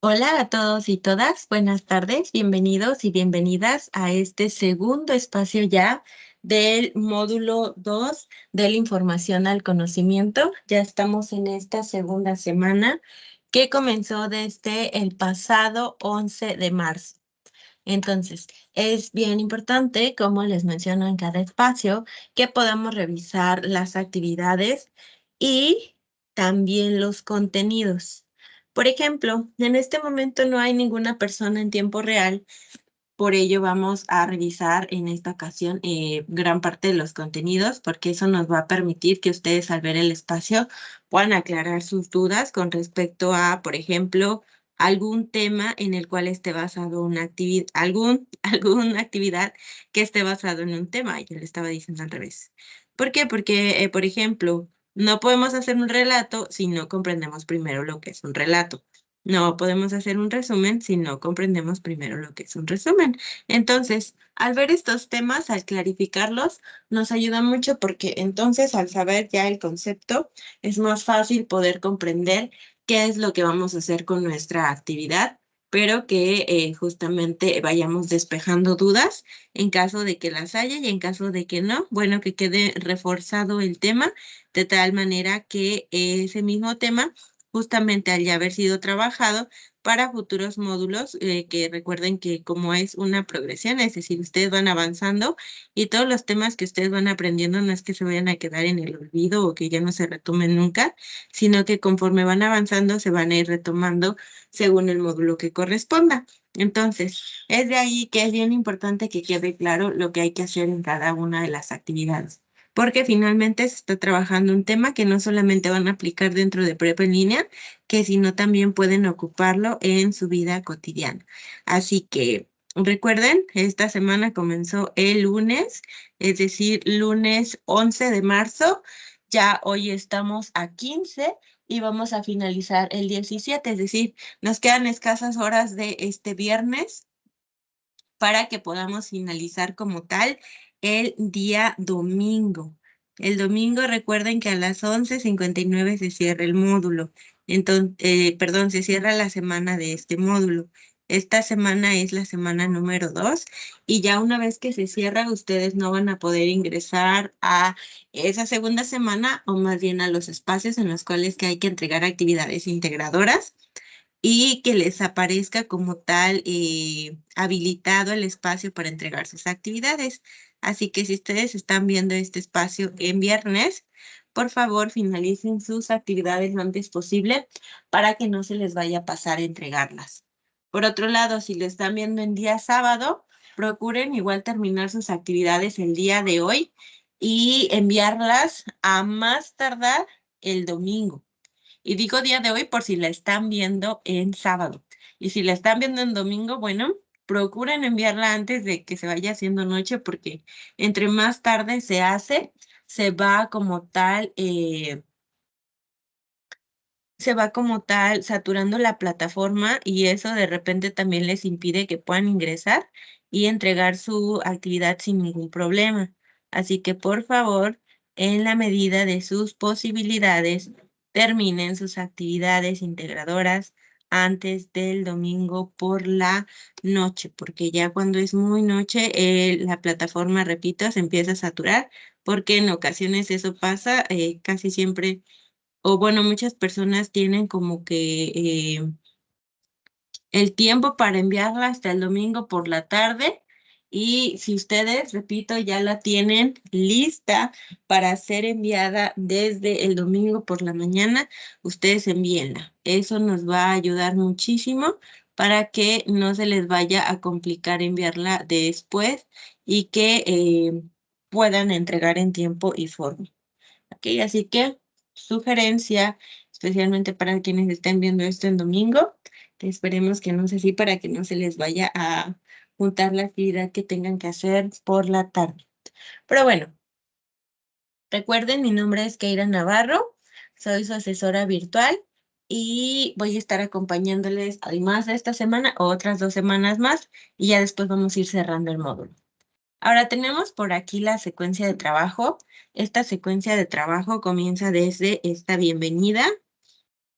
Hola a todos y todas, buenas tardes, bienvenidos y bienvenidas a este segundo espacio ya del módulo 2 de la información al conocimiento. Ya estamos en esta segunda semana que comenzó desde el pasado 11 de marzo. Entonces, es bien importante, como les menciono en cada espacio, que podamos revisar las actividades y también los contenidos. Por ejemplo, en este momento no hay ninguna persona en tiempo real, por ello vamos a revisar en esta ocasión gran parte de los contenidos, porque eso nos va a permitir que ustedes al ver el espacio puedan aclarar sus dudas con respecto a, por ejemplo, algún tema en el cual esté basado una actividad, alguna actividad que esté basado en un tema. Yo le estaba diciendo al revés. ¿Por qué? Porque, por ejemplo, no podemos hacer un relato si no comprendemos primero lo que es un relato. No podemos hacer un resumen si no comprendemos primero lo que es un resumen. Entonces, al ver estos temas, al clarificarlos, nos ayuda mucho porque entonces al saber ya el concepto, es más fácil poder comprender qué es lo que vamos a hacer con nuestra actividad, pero que justamente vayamos despejando dudas en caso de que las haya y en caso de que no, bueno, que quede reforzado el tema de tal manera que ese mismo tema justamente al ya haber sido trabajado para futuros módulos, que recuerden que como es una progresión, es decir, ustedes van avanzando y todos los temas que ustedes van aprendiendo no es que se vayan a quedar en el olvido o que ya no se retomen nunca, sino que conforme van avanzando se van a ir retomando según el módulo que corresponda. Entonces, es de ahí que es bien importante que quede claro lo que hay que hacer en cada una de las actividades porque finalmente se está trabajando un tema que no solamente van a aplicar dentro de prepa en línea, que sino también pueden ocuparlo en su vida cotidiana. Así que recuerden, esta semana comenzó el lunes, es decir, lunes 11 de marzo. Ya hoy estamos a 15 y vamos a finalizar el 17, es decir, nos quedan escasas horas de este viernes para que podamos finalizar como tal el día domingo. El domingo recuerden que a las 11:59 se cierra el módulo. Entonces, perdón, se cierra la semana de este módulo. Esta semana es la semana número 2 y ya una vez que se cierra, ustedes no van a poder ingresar a esa segunda semana o más bien a los espacios en los cuales que hay que entregar actividades integradoras y que les aparezca como tal habilitado el espacio para entregar sus actividades. Así que si ustedes están viendo este espacio en viernes, por favor finalicen sus actividades lo antes posible para que no se les vaya a pasar a entregarlas. Por otro lado, si lo están viendo en día sábado, procuren igual terminar sus actividades el día de hoy y enviarlas a más tardar el domingo. Y digo día de hoy por si la están viendo en sábado. Y si la están viendo en domingo, bueno, procuren enviarla antes de que se vaya haciendo noche porque entre más tarde se hace, se va como tal, se va como tal saturando la plataforma y eso de repente también les impide que puedan ingresar y entregar su actividad sin ningún problema. Así que por favor, en la medida de sus posibilidades, terminen sus actividades integradoras antes del domingo por la noche, porque ya cuando es muy noche, la plataforma, repito, se empieza a saturar, porque en ocasiones eso pasa, casi siempre o bueno, muchas personas tienen como que el tiempo para enviarla hasta el domingo por la tarde y si ustedes, repito, ya la tienen lista para ser enviada desde el domingo por la mañana, ustedes envíenla. Eso nos va a ayudar muchísimo para que no se les vaya a complicar enviarla después y que puedan entregar en tiempo y forma. Ok, así que sugerencia, especialmente para quienes estén viendo esto en domingo, que esperemos que no sea así para que no se les vaya a juntar la actividad que tengan que hacer por la tarde. Pero bueno, recuerden, mi nombre es Keira Navarro, soy su asesora virtual y voy a estar acompañándoles además de esta semana otras 2 semanas más y ya después vamos a ir cerrando el módulo. Ahora tenemos por aquí la secuencia de trabajo. Esta secuencia de trabajo comienza desde esta bienvenida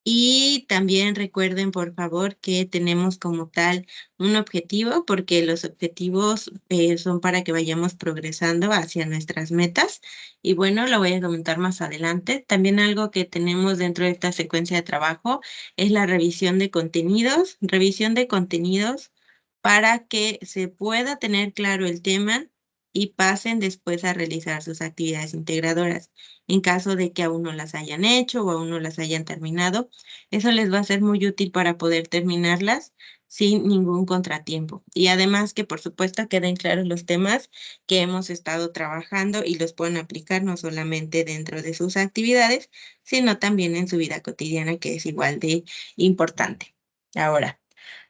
Y también recuerden, por favor, que tenemos como tal un objetivo, porque los objetivos son para que vayamos progresando hacia nuestras metas. Y bueno, lo voy a comentar más adelante. También algo que tenemos dentro de esta secuencia de trabajo es la revisión de contenidos para que se pueda tener claro el tema y pasen después a realizar sus actividades integradoras. En caso de que aún no las hayan hecho o aún no las hayan terminado, eso les va a ser muy útil para poder terminarlas sin ningún contratiempo. Y además que por supuesto queden claros los temas que hemos estado trabajando y los pueden aplicar no solamente dentro de sus actividades, sino también en su vida cotidiana, que es igual de importante. Ahora,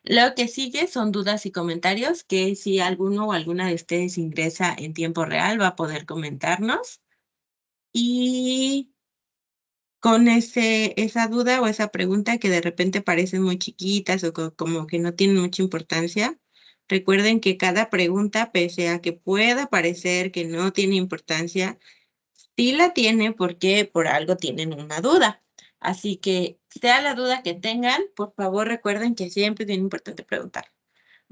lo que sigue son dudas y comentarios que si alguno o alguna de ustedes ingresa en tiempo real va a poder comentarnos. Y con esa duda o esa pregunta que de repente parecen muy chiquitas o como que no tienen mucha importancia, recuerden que cada pregunta, pese a que pueda parecer que no tiene importancia, sí la tiene porque por algo tienen una duda. Así que sea la duda que tengan, por favor recuerden que siempre es bien importante preguntar.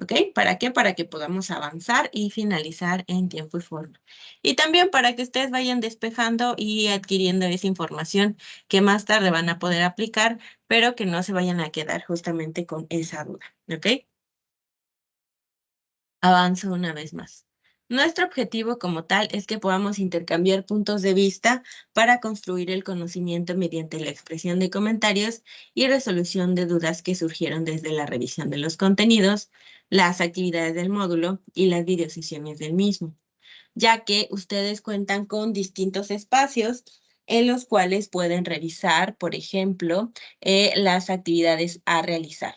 ¿Ok? ¿Para qué? Para que podamos avanzar y finalizar en tiempo y forma. Y también para que ustedes vayan despejando y adquiriendo esa información que más tarde van a poder aplicar, pero que no se vayan a quedar justamente con esa duda. ¿Ok? Avanzo una vez más. Nuestro objetivo como tal es que podamos intercambiar puntos de vista para construir el conocimiento mediante la expresión de comentarios y resolución de dudas que surgieron desde la revisión de los contenidos, las actividades del módulo y las videosesiones del mismo, ya que ustedes cuentan con distintos espacios en los cuales pueden revisar, por ejemplo, las actividades a realizar.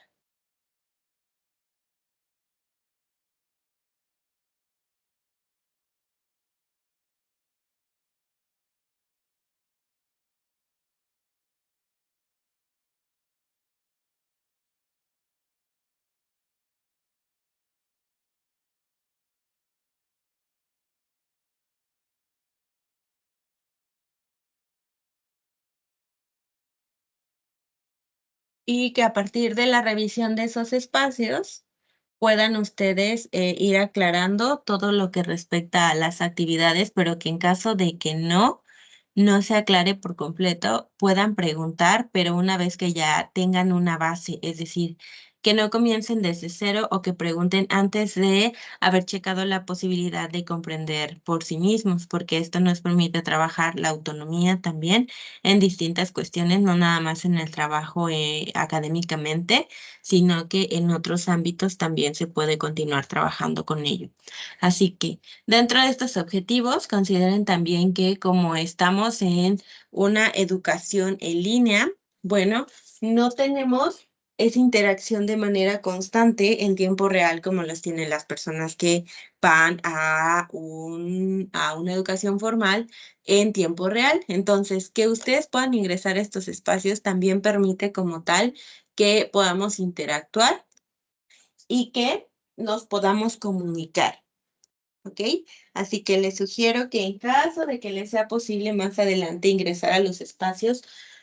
Y que a partir de la revisión de esos espacios puedan ustedes ir aclarando todo lo que respecta a las actividades, pero que en caso de que no se aclare por completo, puedan preguntar, pero una vez que ya tengan una base, es decir, que no comiencen desde cero o que pregunten antes de haber checado la posibilidad de comprender por sí mismos, porque esto nos permite trabajar la autonomía también en distintas cuestiones, no nada más en el trabajo académicamente, sino que en otros ámbitos también se puede continuar trabajando con ello. Así que dentro de estos objetivos, consideren también que como estamos en una educación en línea, bueno, no tenemos esa interacción de manera constante en tiempo real como las tienen las personas que van a una educación formal en tiempo real. Entonces, que ustedes puedan ingresar a estos espacios también permite como tal que podamos interactuar y que nos podamos comunicar. ¿Ok? Así que les sugiero que en caso de que les sea posible más adelante ingresar a los espacios,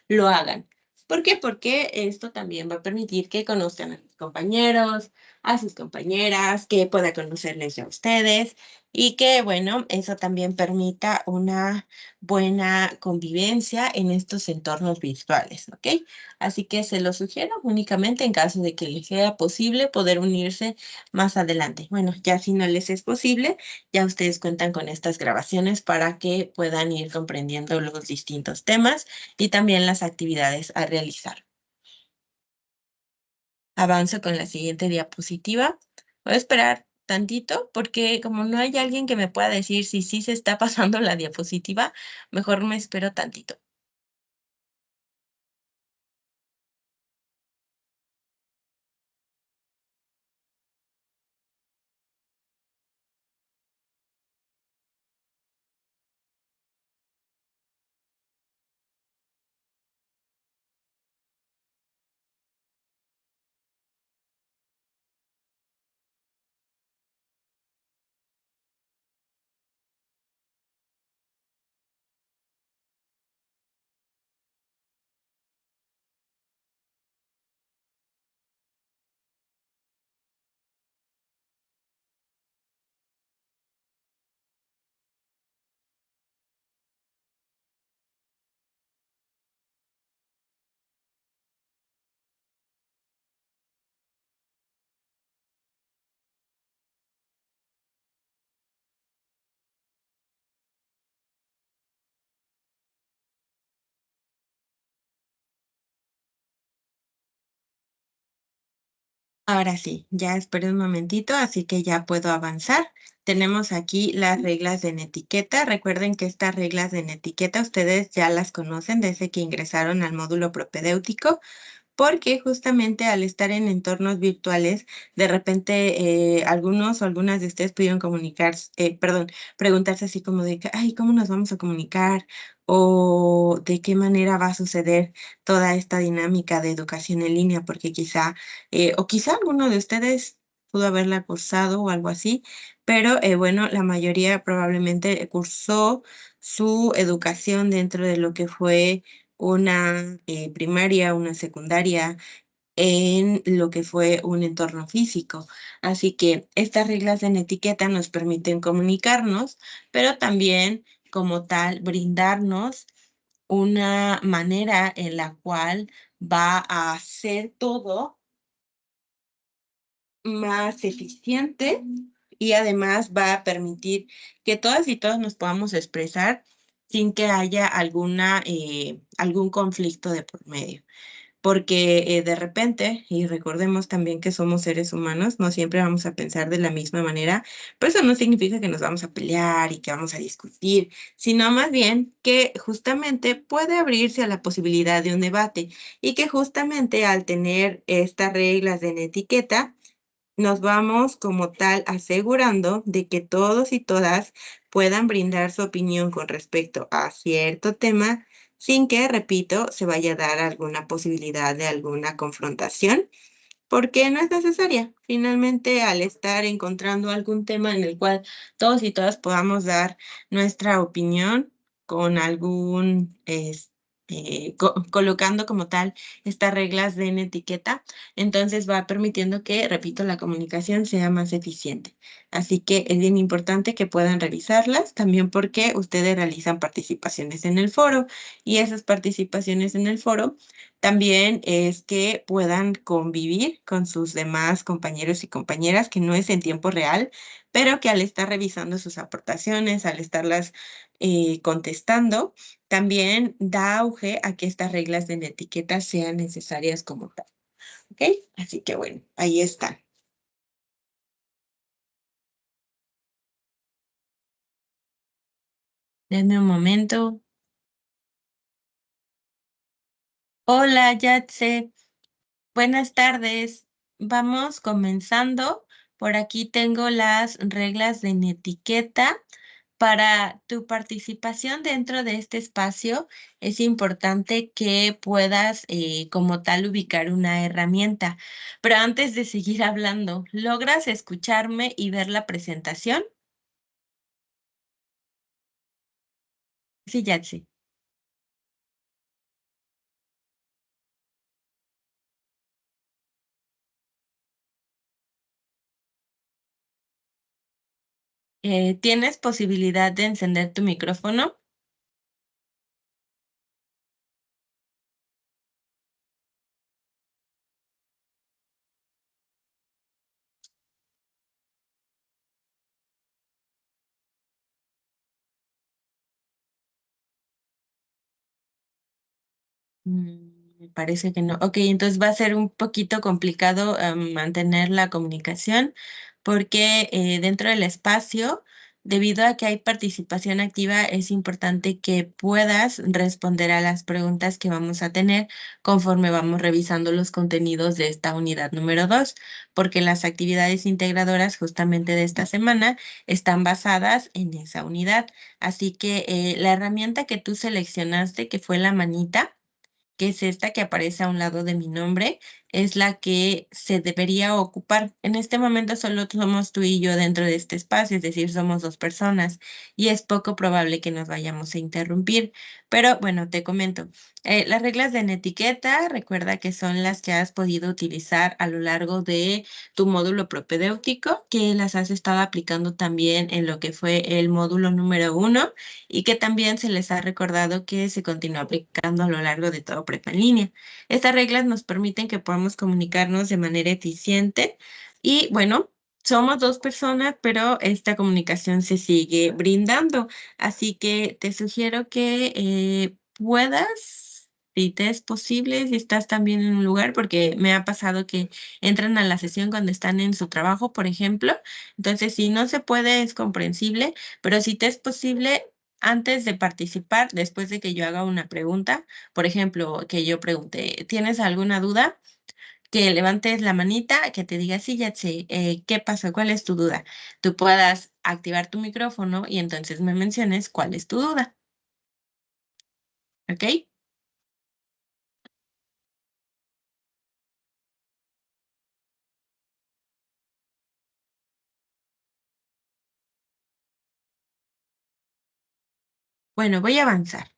lo hagan. ¿Por qué? Porque esto también va a permitir que conozcan a sus compañeros, a sus compañeras, que pueda conocerles a ustedes y que, bueno, eso también permita una buena convivencia en estos entornos virtuales, ¿ok? Así que se lo sugiero únicamente en caso de que les sea posible poder unirse más adelante. Bueno, ya si no les es posible, ya ustedes cuentan con estas grabaciones para que puedan ir comprendiendo los distintos temas y también las actividades a realizar. Avanzo con la siguiente diapositiva. Voy a esperar tantito porque como no hay alguien que me pueda decir si sí se está pasando la diapositiva, mejor me espero tantito. Ahora sí, ya esperé un momentito, así que ya puedo avanzar. Tenemos aquí las reglas de etiqueta. Recuerden que estas reglas de etiqueta ustedes ya las conocen desde que ingresaron al módulo propedéutico, porque justamente al estar en entornos virtuales, de repente algunos o algunas de ustedes pudieron preguntarse así como de que, ay, ¿cómo nos vamos a comunicar? O de qué manera va a suceder toda esta dinámica de educación en línea, porque quizá alguno de ustedes pudo haberla cursado o algo así, pero bueno, la mayoría probablemente cursó su educación dentro de lo que fue una primaria, una secundaria, en lo que fue un entorno físico. Así que estas reglas en etiqueta nos permiten comunicarnos, pero también como tal brindarnos una manera en la cual va a hacer todo más eficiente y además va a permitir que todas y todos nos podamos expresar sin que haya algún conflicto de por medio. Porque de repente, y recordemos también que somos seres humanos, no siempre vamos a pensar de la misma manera, pero eso no significa que nos vamos a pelear y que vamos a discutir, sino más bien que justamente puede abrirse a la posibilidad de un debate y que justamente al tener estas reglas de etiqueta, nos vamos como tal asegurando de que todos y todas puedan brindar su opinión con respecto a cierto tema sin que, repito, se vaya a dar alguna posibilidad de alguna confrontación, porque no es necesaria. Finalmente, al estar encontrando algún tema en el cual todos y todas podamos dar nuestra opinión con colocando como tal estas reglas de etiqueta, entonces va permitiendo que, repito, la comunicación sea más eficiente. Así que es bien importante que puedan revisarlas, también porque ustedes realizan participaciones en el foro y esas participaciones en el foro también es que puedan convivir con sus demás compañeros y compañeras, que no es en tiempo real, pero que al estar revisando sus aportaciones, al estarlas contestando, también da auge a que estas reglas de etiqueta sean necesarias como tal. ¿Ok? Así que bueno, ahí están. Denme un momento. Hola, Yatse. Buenas tardes. Vamos comenzando. Por aquí tengo las reglas de etiqueta. Para tu participación dentro de este espacio, es importante que puedas como tal ubicar una herramienta. Pero antes de seguir hablando, ¿logras escucharme y ver la presentación? Sí, Yatsi. ¿Tienes posibilidad de encender tu micrófono? Me parece que no. Ok, entonces va a ser un poquito complicado mantener la comunicación porque dentro del espacio, debido a que hay participación activa, es importante que puedas responder a las preguntas que vamos a tener conforme vamos revisando los contenidos de esta unidad número 2, porque las actividades integradoras justamente de esta semana están basadas en esa unidad. Así que la herramienta que tú seleccionaste, que fue la manita, que es esta que aparece a un lado de mi nombre, es la que se debería ocupar. En este momento solo somos tú y yo dentro de este espacio, es decir, somos dos personas y es poco probable que nos vayamos a interrumpir. Pero bueno, te comento. Las reglas de etiqueta, recuerda que son las que has podido utilizar a lo largo de tu módulo propedéutico, que las has estado aplicando también en lo que fue el módulo número 1 y que también se les ha recordado que se continúa aplicando a lo largo de todo prepa en línea. Estas reglas nos permiten que podamos comunicarnos de manera eficiente y bueno, somos dos personas, pero esta comunicación se sigue brindando. Así que te sugiero que puedas. Si te es posible, si estás también en un lugar, porque me ha pasado que entran a la sesión cuando están en su trabajo, por ejemplo. Entonces, si no se puede, es comprensible, pero si te es posible, antes de participar, después de que yo haga una pregunta, por ejemplo, que yo pregunte, ¿tienes alguna duda? Que levantes la manita, que te diga, sí, ya sé, ¿qué pasa? ¿Cuál es tu duda? Tú puedas activar tu micrófono y entonces me menciones cuál es tu duda, ¿ok? Bueno, voy a avanzar.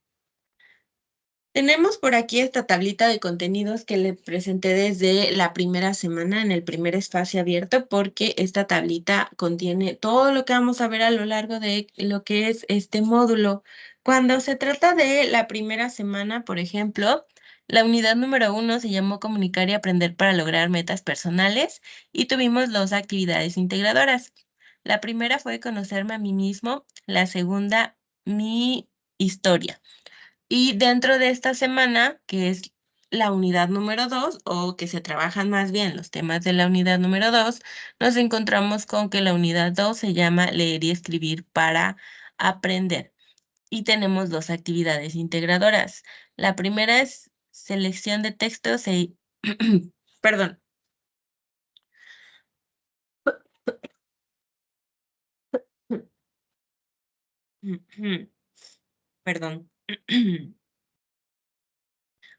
Tenemos por aquí esta tablita de contenidos que le presenté desde la primera semana en el primer espacio abierto, porque esta tablita contiene todo lo que vamos a ver a lo largo de lo que es este módulo. Cuando se trata de la primera semana, por ejemplo, la unidad número 1 se llamó Comunicar y aprender para lograr metas personales y tuvimos dos actividades integradoras. La primera fue conocerme a mí mismo, la segunda, mi historia. Y dentro de esta semana, que es la unidad número 2 o que se trabajan más bien los temas de la unidad número 2, nos encontramos con que la unidad 2 se llama leer y escribir para aprender. Y tenemos dos actividades integradoras. La primera es selección de textos e... Perdón. Perdón.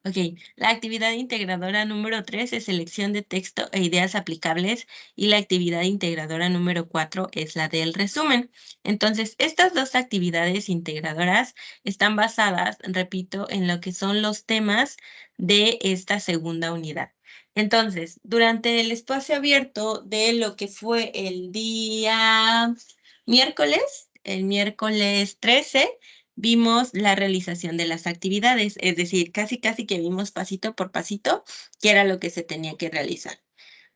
Ok, la actividad integradora número 3 es selección de texto e ideas aplicables y la actividad integradora número 4 es la del resumen. Entonces, estas dos actividades integradoras están basadas, repito, en lo que son los temas de esta segunda unidad. Entonces, durante el espacio abierto de lo que fue el día miércoles, el miércoles 13, vimos la realización de las actividades, es decir, casi que vimos pasito por pasito qué era lo que se tenía que realizar.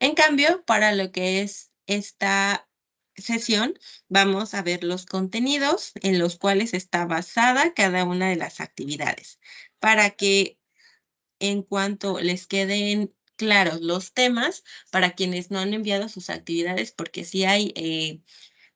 En cambio, para lo que es esta sesión, vamos a ver los contenidos en los cuales está basada cada una de las actividades, para que en cuanto les queden claros los temas, para quienes no han enviado sus actividades, porque sí hay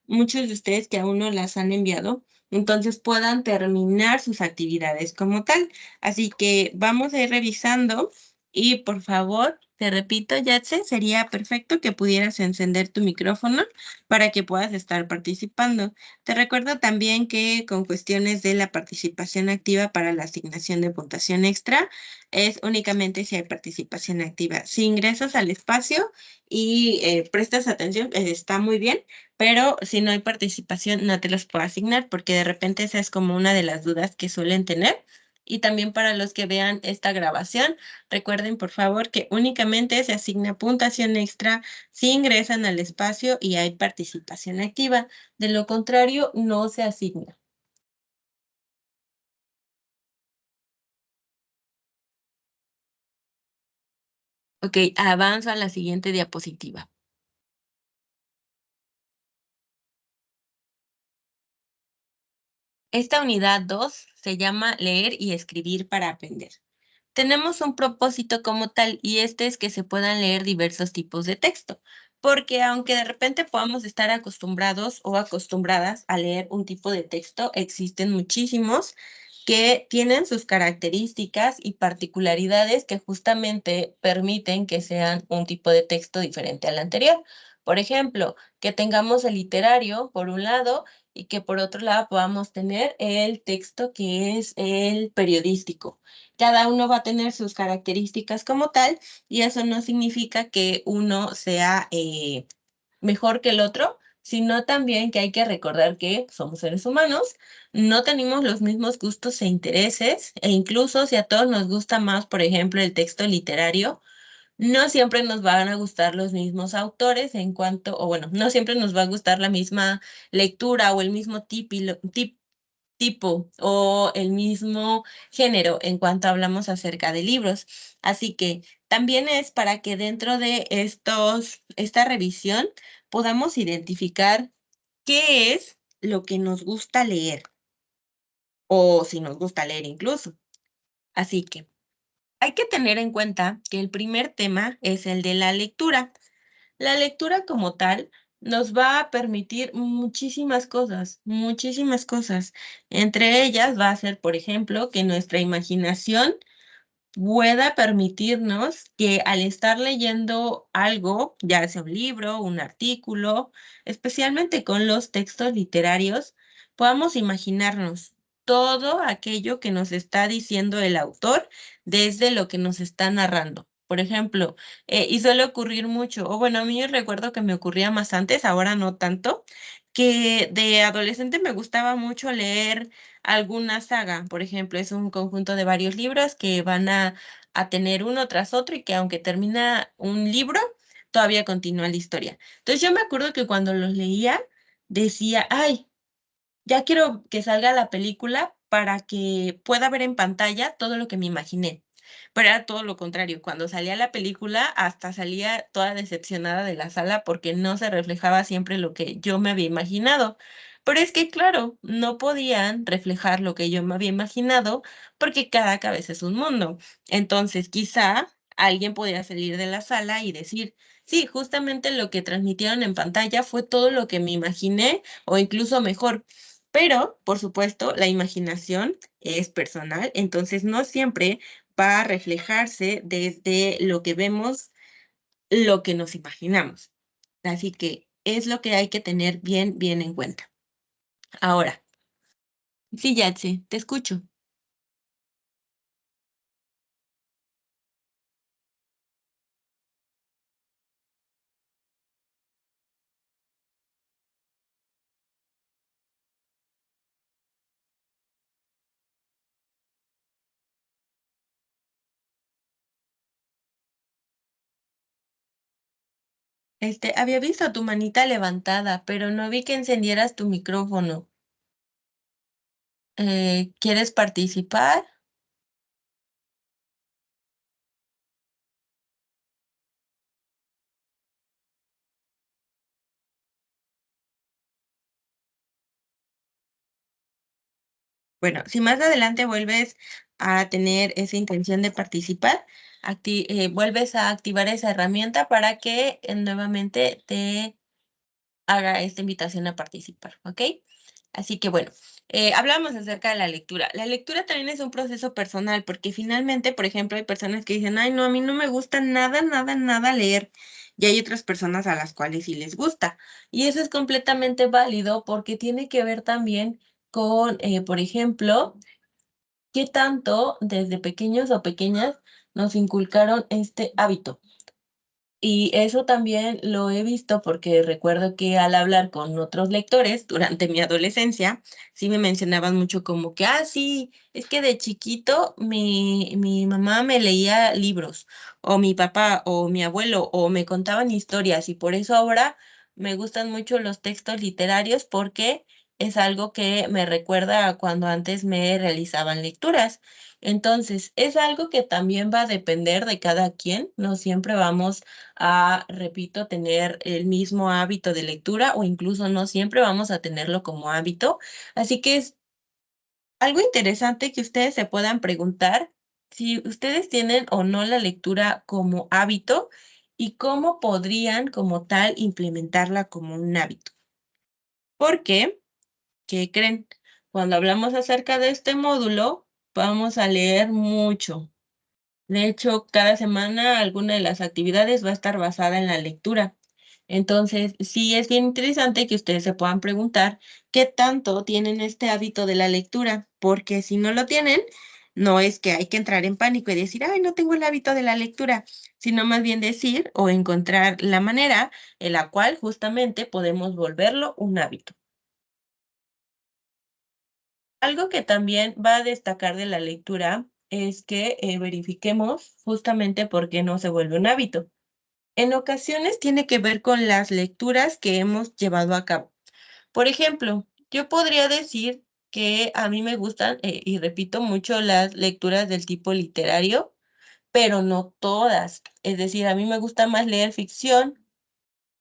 muchos de ustedes que aún no las han enviado, entonces puedan terminar sus actividades como tal. Así que vamos a ir revisando y por favor, te repito, Yatse, sería perfecto que pudieras encender tu micrófono para que puedas estar participando. Te recuerdo también que con cuestiones de la participación activa para la asignación de puntuación extra, es únicamente si hay participación activa. Si ingresas al espacio y prestas atención, está muy bien, pero si no hay participación no te los puedo asignar porque de repente esa es como una de las dudas que suelen tener. Y también para los que vean esta grabación, recuerden por favor que únicamente se asigna puntuación extra si ingresan al espacio y hay participación activa. De lo contrario, no se asigna. Ok, avanzo a la siguiente diapositiva. Esta unidad 2 se llama leer y escribir para aprender. Tenemos un propósito como tal y este es que se puedan leer diversos tipos de texto, porque aunque de repente podamos estar acostumbrados o acostumbradas a leer un tipo de texto, existen muchísimos que tienen sus características y particularidades que justamente permiten que sean un tipo de texto diferente al anterior. Por ejemplo, que tengamos el literario por un lado y que por otro lado podamos tener el texto que es el periodístico. Cada uno va a tener sus características como tal y eso no significa que uno sea mejor que el otro, sino también que hay que recordar que somos seres humanos, no tenemos los mismos gustos e intereses e incluso si a todos nos gusta más, por ejemplo, el texto literario, no siempre nos van a gustar los mismos autores en cuanto, o bueno, no siempre nos va a gustar la misma lectura o el mismo tipo o el mismo género en cuanto hablamos acerca de libros. Así que también es para que dentro de esta revisión podamos identificar qué es lo que nos gusta leer o si nos gusta leer incluso. Así que Hay que tener en cuenta que el primer tema es el de la lectura. La lectura como tal nos va a permitir muchísimas cosas, muchísimas cosas. Entre ellas va a ser, por ejemplo, que nuestra imaginación pueda permitirnos que al estar leyendo algo, ya sea un libro, un artículo, especialmente con los textos literarios, podamos imaginarnos todo aquello que nos está diciendo el autor desde lo que nos está narrando. Por ejemplo, y suele ocurrir mucho, o bueno, a mí recuerdo que me ocurría más antes, ahora no tanto, que de adolescente me gustaba mucho leer alguna saga. Por ejemplo, es un conjunto de varios libros que van a tener uno tras otro y que aunque termina un libro, todavía continúa la historia. Entonces yo me acuerdo que cuando los leía, decía, ay, ya quiero que salga la película para que pueda ver en pantalla todo lo que me imaginé. Pero era todo lo contrario, cuando salía la película, hasta salía toda decepcionada de la sala porque no se reflejaba siempre lo que yo me había imaginado. Pero es que, claro, no podían reflejar lo que yo me había imaginado porque cada cabeza es un mundo. Entonces, quizá alguien podía salir de la sala y decir, sí, justamente lo que transmitieron en pantalla fue todo lo que me imaginé o incluso mejor. Pero, por supuesto, la imaginación es personal, entonces no siempre va a reflejarse desde lo que vemos, lo que nos imaginamos. Así que es lo que hay que tener bien, bien en cuenta. Ahora, sí, Yatsi, te escucho. Había visto tu manita levantada, pero no vi que encendieras tu micrófono. ¿Quieres participar? Bueno, si más adelante vuelves a tener esa intención de participar, vuelves a activar esa herramienta para que nuevamente te haga esta invitación a participar, ¿ok? Así que bueno, hablamos acerca de la lectura. La lectura también es un proceso personal porque finalmente, por ejemplo, hay personas que dicen, ay, no, a mí no me gusta nada, nada, nada leer. Y hay otras personas a las cuales sí les gusta. Y eso es completamente válido porque tiene que ver también con, por ejemplo, qué tanto desde pequeños o pequeñas nos inculcaron este hábito. Y eso también lo he visto porque recuerdo que al hablar con otros lectores durante mi adolescencia, sí me mencionaban mucho como que, ah, sí, es que de chiquito mi mamá me leía libros, o mi papá, o mi abuelo, o me contaban historias, y por eso ahora me gustan mucho los textos literarios porque es algo que me recuerda a cuando antes me realizaban lecturas. Entonces, es algo que también va a depender de cada quien, no siempre vamos a, repito, tener el mismo hábito de lectura o incluso no siempre vamos a tenerlo como hábito. Así que es algo interesante que ustedes se puedan preguntar si ustedes tienen o no la lectura como hábito y cómo podrían como tal implementarla como un hábito. Porque, ¿qué creen? Cuando hablamos acerca de este módulo, vamos a leer mucho. De hecho, cada semana alguna de las actividades va a estar basada en la lectura. Entonces, sí es bien interesante que ustedes se puedan preguntar qué tanto tienen este hábito de la lectura, porque si no lo tienen, no es que hay que entrar en pánico y decir, ay, no tengo el hábito de la lectura, sino más bien decir o encontrar la manera en la cual justamente podemos volverlo un hábito. Algo que también va a destacar de la lectura es que verifiquemos justamente por qué no se vuelve un hábito. En ocasiones tiene que ver con las lecturas que hemos llevado a cabo. Por ejemplo, yo podría decir que a mí me gustan, y repito mucho, las lecturas del tipo literario, pero no todas. Es decir, a mí me gusta más leer ficción,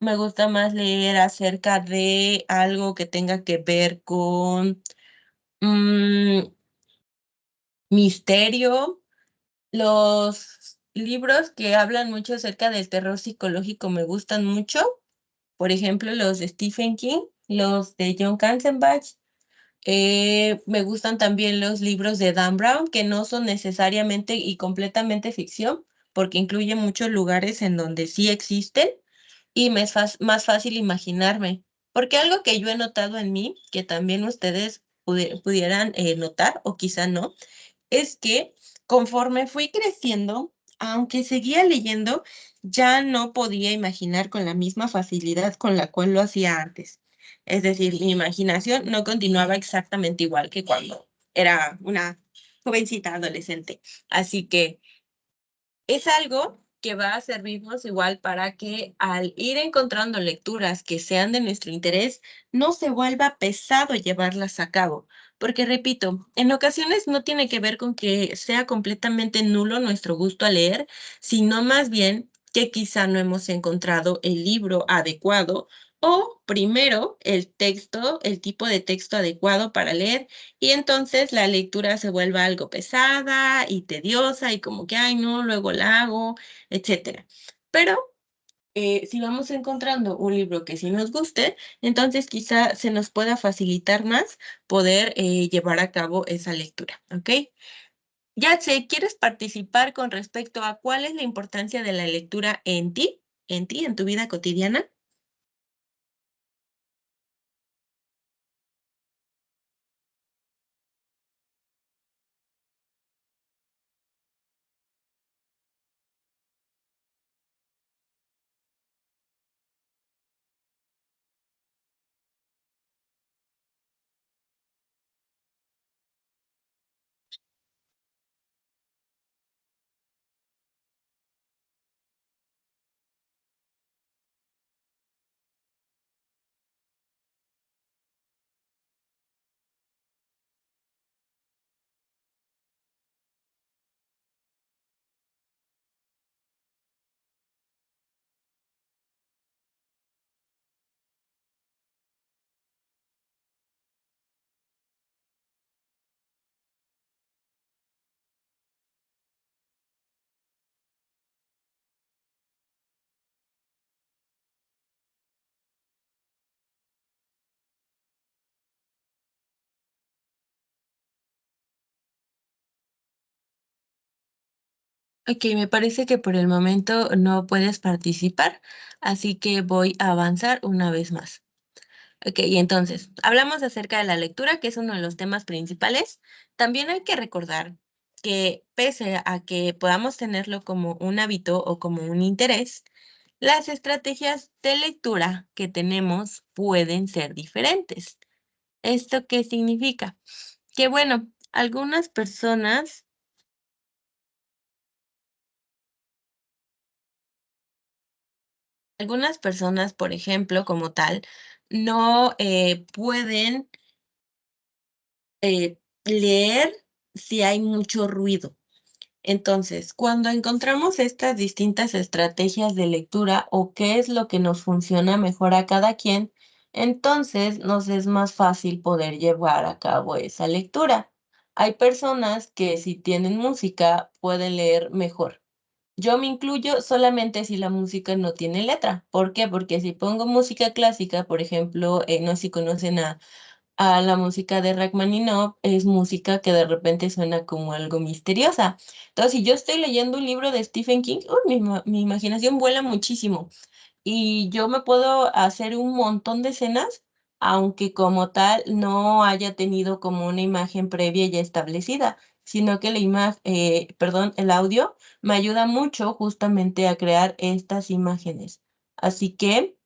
me gusta más leer acerca de algo que tenga que ver con mm, misterio, Los libros que hablan mucho acerca del terror psicológico me gustan mucho. Por ejemplo, los de Stephen King, los de John Katzenbach. Me gustan también los libros de Dan Brown, que no son necesariamente y completamente ficción, porque incluyen muchos lugares en donde sí existen y me es más fácil imaginarme. Porque algo que yo he notado en mí, que también ustedes pudieran notar, o quizá no, es que conforme fui creciendo, aunque seguía leyendo, ya no podía imaginar con la misma facilidad con la cual lo hacía antes. Es decir, mi imaginación no continuaba exactamente igual que cuando era una jovencita adolescente. Así que es algo que va a servirnos igual para que al ir encontrando lecturas que sean de nuestro interés, no se vuelva pesado llevarlas a cabo. Porque repito, en ocasiones no tiene que ver con que sea completamente nulo nuestro gusto a leer, sino más bien que quizá no hemos encontrado el libro adecuado o primero el texto, el tipo de texto adecuado para leer y entonces la lectura se vuelve algo pesada y tediosa y como que, ay, no, luego la hago, etcétera. Pero si vamos encontrando un libro que sí nos guste, entonces quizá se nos pueda facilitar más poder llevar a cabo esa lectura, ¿ok? Ya sé, ¿quieres participar con respecto a cuál es la importancia de la lectura en tu vida cotidiana? Ok, me parece que por el momento no puedes participar, así que voy a avanzar una vez más. Ok, y entonces, hablamos acerca de la lectura, que es uno de los temas principales. También hay que recordar que pese a que podamos tenerlo como un hábito o como un interés, las estrategias de lectura que tenemos pueden ser diferentes. ¿Esto qué significa? Que bueno, algunas personas, por ejemplo, como tal, no pueden leer si hay mucho ruido. Entonces, cuando encontramos estas distintas estrategias de lectura o qué es lo que nos funciona mejor a cada quien, entonces nos es más fácil poder llevar a cabo esa lectura. Hay personas que si tienen música pueden leer mejor. Yo me incluyo solamente si la música no tiene letra. ¿Por qué? Porque si pongo música clásica, por ejemplo, no sé si conocen a la música de Rachmaninoff, es música que de repente suena como algo misteriosa. Entonces, si yo estoy leyendo un libro de Stephen King, mi imaginación vuela muchísimo y yo me puedo hacer un montón de escenas, aunque como tal no haya tenido como una imagen previa ya establecida, sino que el audio me ayuda mucho justamente a crear estas imágenes. Así que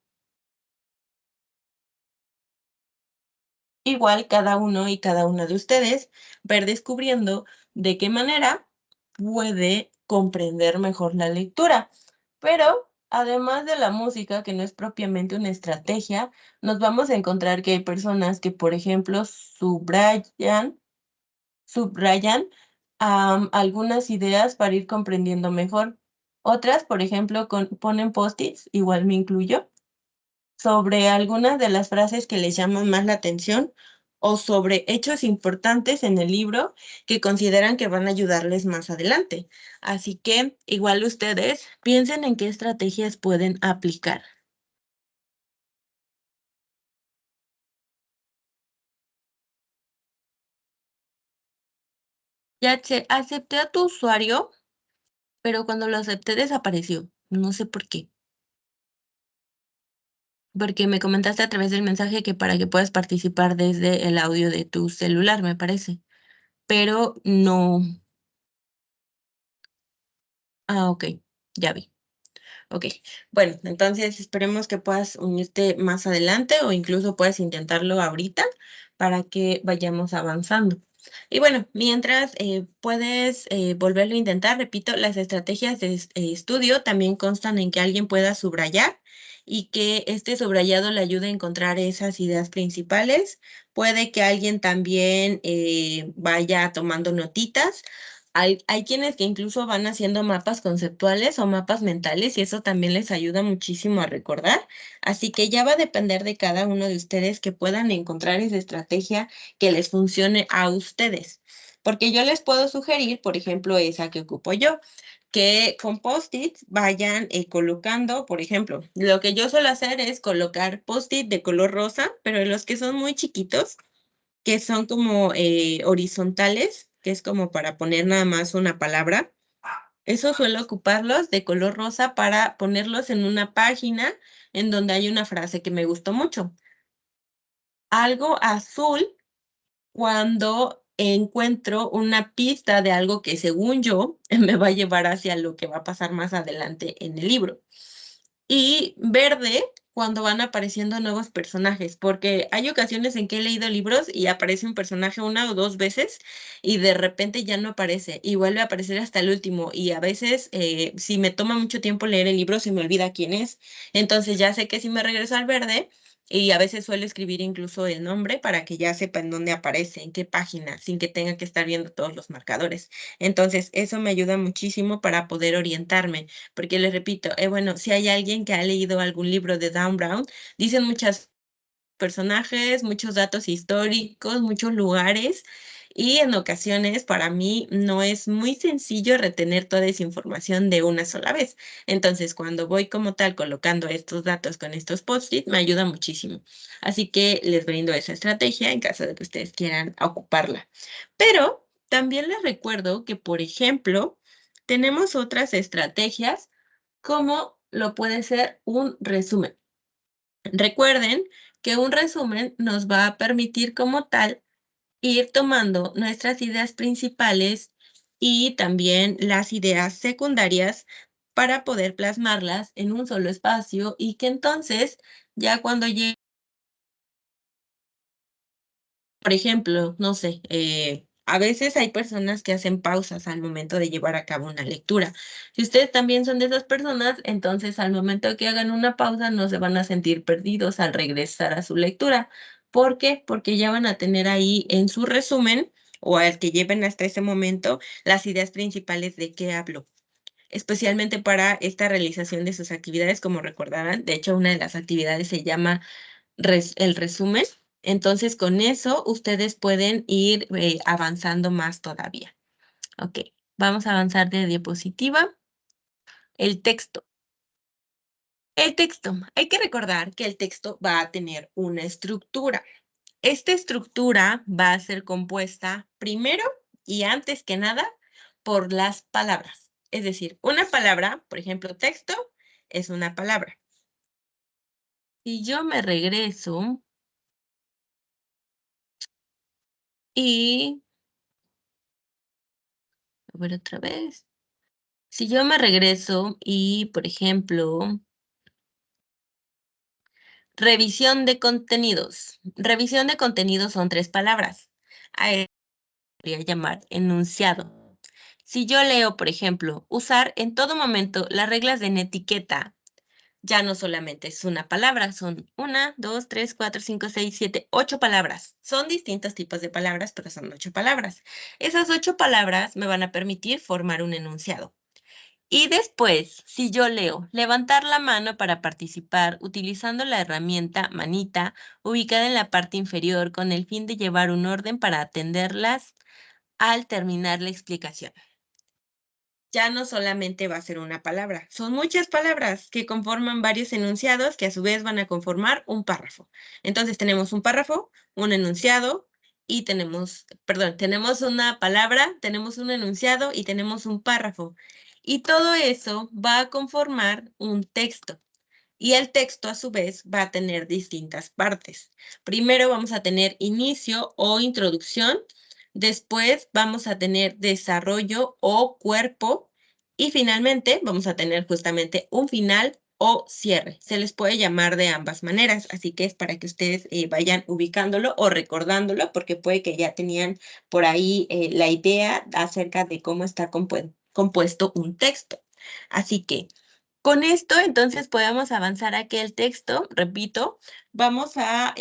igual cada uno y cada una de ustedes ver descubriendo de qué manera puede comprender mejor la lectura. Pero además de la música, que no es propiamente una estrategia, nos vamos a encontrar que hay personas que, por ejemplo, subrayan algunas ideas para ir comprendiendo mejor. Otras, por ejemplo, ponen post-its, igual me incluyo sobre algunas de las frases que les llaman más la atención o sobre hechos importantes en el libro que consideran que van a ayudarles más adelante. Así que igual ustedes piensen en qué estrategias pueden aplicar. Ya acepté a tu usuario, pero cuando lo acepté desapareció. No sé por qué. Porque me comentaste a través del mensaje que para que puedas participar desde el audio de tu celular, me parece. Pero no. Ah, ok, ya vi. Ok, bueno, entonces esperemos que puedas unirte más adelante o incluso puedas intentarlo ahorita para que vayamos avanzando. Y bueno, mientras puedes volverlo a intentar, repito, las estrategias de estudio también constan en que alguien pueda subrayar y que este subrayado le ayude a encontrar esas ideas principales. Puede que alguien también vaya tomando notitas. Hay quienes que incluso van haciendo mapas conceptuales o mapas mentales y eso también les ayuda muchísimo a recordar. Así que ya va a depender de cada uno de ustedes que puedan encontrar esa estrategia que les funcione a ustedes. Porque yo les puedo sugerir, por ejemplo, esa que ocupo yo, que con post-its vayan colocando, por ejemplo, lo que yo suelo hacer es colocar post-it de color rosa, pero los que son muy chiquitos, que son como horizontales, que es como para poner nada más una palabra. Eso suelo ocuparlos de color rosa para ponerlos en una página en donde hay una frase que me gustó mucho. Algo azul cuando encuentro una pista de algo que según yo me va a llevar hacia lo que va a pasar más adelante en el libro. Y verde cuando van apareciendo nuevos personajes, porque hay ocasiones en que he leído libros y aparece un personaje una o dos veces y de repente ya no aparece y vuelve a aparecer hasta el último y a veces si me toma mucho tiempo leer el libro se me olvida quién es, entonces ya sé que si me regreso al verde y a veces suelo escribir incluso el nombre para que ya sepa en dónde aparece, en qué página, sin que tenga que estar viendo todos los marcadores. Entonces, eso me ayuda muchísimo para poder orientarme. Porque les repito, bueno, si hay alguien que ha leído algún libro de Dan Brown, dicen muchos personajes, muchos datos históricos, muchos lugares, y en ocasiones para mí no es muy sencillo retener toda esa información de una sola vez. Entonces, cuando voy como tal colocando estos datos con estos post-it, me ayuda muchísimo. Así que les brindo esa estrategia en caso de que ustedes quieran ocuparla. Pero también les recuerdo que, por ejemplo, tenemos otras estrategias como lo puede ser un resumen. Recuerden que un resumen nos va a permitir como tal ir tomando nuestras ideas principales y también las ideas secundarias para poder plasmarlas en un solo espacio y que entonces ya cuando llegue. Por ejemplo, no sé, a veces hay personas que hacen pausas al momento de llevar a cabo una lectura. Si ustedes también son de esas personas, entonces al momento que hagan una pausa no se van a sentir perdidos al regresar a su lectura. ¿Por qué? Porque ya van a tener ahí en su resumen o al que lleven hasta ese momento las ideas principales de qué hablo. Especialmente para esta realización de sus actividades, como recordarán, de hecho una de las actividades se llama el resumen. Entonces, con eso ustedes pueden ir avanzando más todavía. Ok, vamos a avanzar de diapositiva. El texto. El texto. Hay que recordar que el texto va a tener una estructura. Esta estructura va a ser compuesta primero y antes que nada por las palabras. Es decir, una palabra, por ejemplo, texto, es una palabra. Si yo me regreso y a ver otra vez. Si yo me regreso y, por ejemplo, revisión de contenidos. Revisión de contenidos son tres palabras. A eso podría llamar enunciado. Si yo leo, por ejemplo, usar en todo momento las reglas de etiqueta, ya no solamente es una palabra, son una, dos, tres, cuatro, cinco, seis, siete, ocho palabras. Son distintos tipos de palabras, pero son ocho palabras. Esas ocho palabras me van a permitir formar un enunciado. Y después, si yo leo, levantar la mano para participar utilizando la herramienta manita ubicada en la parte inferior con el fin de llevar un orden para atenderlas al terminar la explicación. Ya no solamente va a ser una palabra, son muchas palabras que conforman varios enunciados que a su vez van a conformar un párrafo. Entonces tenemos un párrafo, un enunciado y tenemos una palabra, tenemos un enunciado y tenemos un párrafo. Y todo eso va a conformar un texto. Y el texto a su vez va a tener distintas partes. Primero vamos a tener inicio o introducción, después vamos a tener desarrollo o cuerpo y finalmente vamos a tener justamente un final o cierre. Se les puede llamar de ambas maneras, así que es para que ustedes vayan ubicándolo o recordándolo porque puede que ya tenían por ahí la idea acerca de cómo está compuesto un texto. Así que con esto, entonces, podemos avanzar a que el texto, repito, vamos a